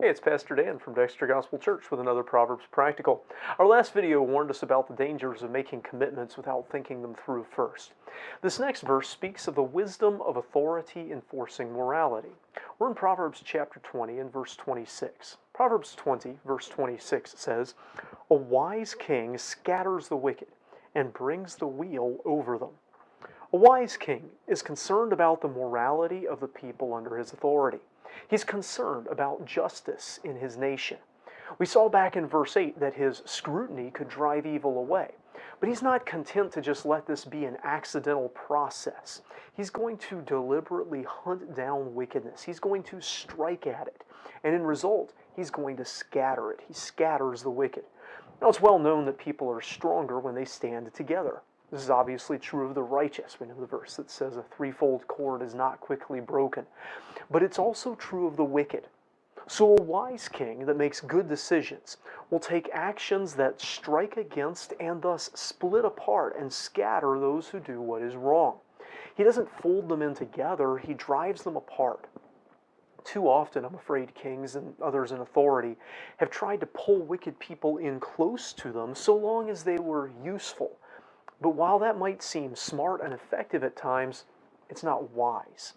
Hey, it's Pastor Dan from Dexter Gospel Church with another Proverbs Practical. Our last video warned us about the dangers of making commitments without thinking them through first. This next verse speaks of the wisdom of authority enforcing morality. We're in Proverbs chapter 20 and verse 26. Proverbs 20, verse 26 says, "A wise king scatters the wicked and brings the wheel over them." A wise king is concerned about the morality of the people under his authority. He's concerned about justice in his nation. We saw back in verse 8 that his scrutiny could drive evil away. But he's not content to just let this be an accidental process. He's going to deliberately hunt down wickedness. He's going to strike at it. And in result, he's going to scatter it. He scatters the wicked. Now, it's well known that people are stronger when they stand together. This is obviously true of the righteous. We know the verse that says a threefold cord is not quickly broken. But it's also true of the wicked. So a wise king that makes good decisions will take actions that strike against and thus split apart and scatter those who do what is wrong. He doesn't fold them in together, he drives them apart. Too often, I'm afraid, kings and others in authority have tried to pull wicked people in close to them so long as they were useful. But while that might seem smart and effective at times, it's not wise.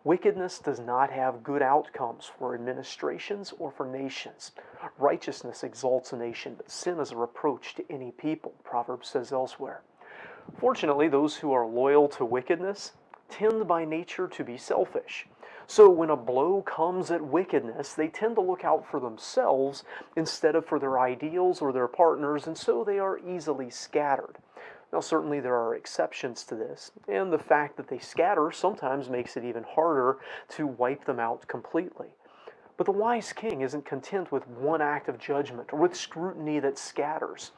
Wickedness does not have good outcomes for administrations or for nations. Righteousness exalts a nation, but sin is a reproach to any people, Proverbs says elsewhere. Fortunately, those who are loyal to wickedness tend by nature to be selfish. So when a blow comes at wickedness, they tend to look out for themselves instead of for their ideals or their partners, and so they are easily scattered. Now, certainly there are exceptions to this, and the fact that they scatter sometimes makes it even harder to wipe them out completely. But the wise king isn't content with one act of judgment or with scrutiny that scatters.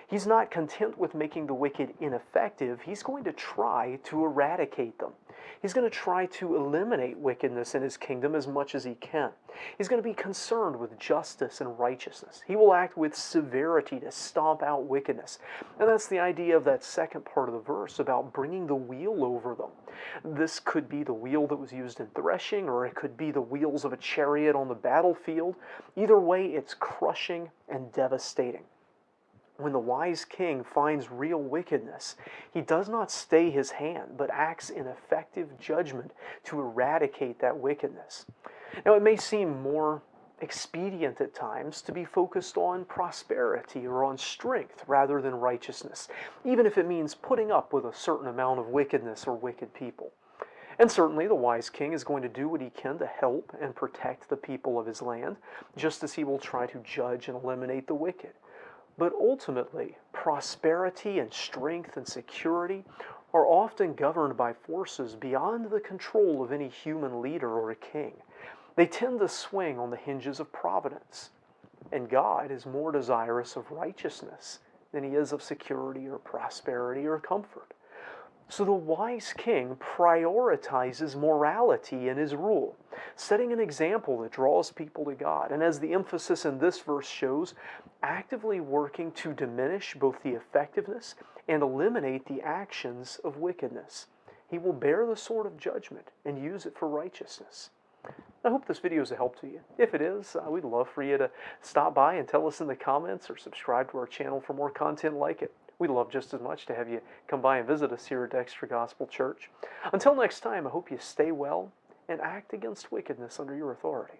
He's not content with making the wicked ineffective. He's going to try to eradicate them. He's going to try to eliminate wickedness in his kingdom as much as he can. He's going to be concerned with justice and righteousness. He will act with severity to stomp out wickedness. And that's the idea of that second part of the verse about bringing the wheel over them. This could be the wheel that was used in threshing, or it could be the wheels of a chariot on the battlefield. Either way, it's crushing and devastating. When the wise king finds real wickedness, he does not stay his hand, but acts in effective judgment to eradicate that wickedness. Now, it may seem more expedient at times to be focused on prosperity or on strength rather than righteousness, even if it means putting up with a certain amount of wickedness or wicked people. And certainly the wise king is going to do what he can to help and protect the people of his land, just as he will try to judge and eliminate the wicked. But ultimately, prosperity and strength and security are often governed by forces beyond the control of any human leader or a king. They tend to swing on the hinges of providence. And God is more desirous of righteousness than he is of security or prosperity or comfort. So the wise king prioritizes morality in his rule, setting an example that draws people to God, and as the emphasis in this verse shows, actively working to diminish both the effectiveness and eliminate the actions of wickedness. He will bear the sword of judgment and use it for righteousness. I hope this video is a help to you. If it is, we'd love for you to stop by and tell us in the comments or subscribe to our channel for more content like it. We'd love just as much to have you come by and visit us here at Dexter Gospel Church. Until next time, I hope you stay well and act against wickedness under your authority.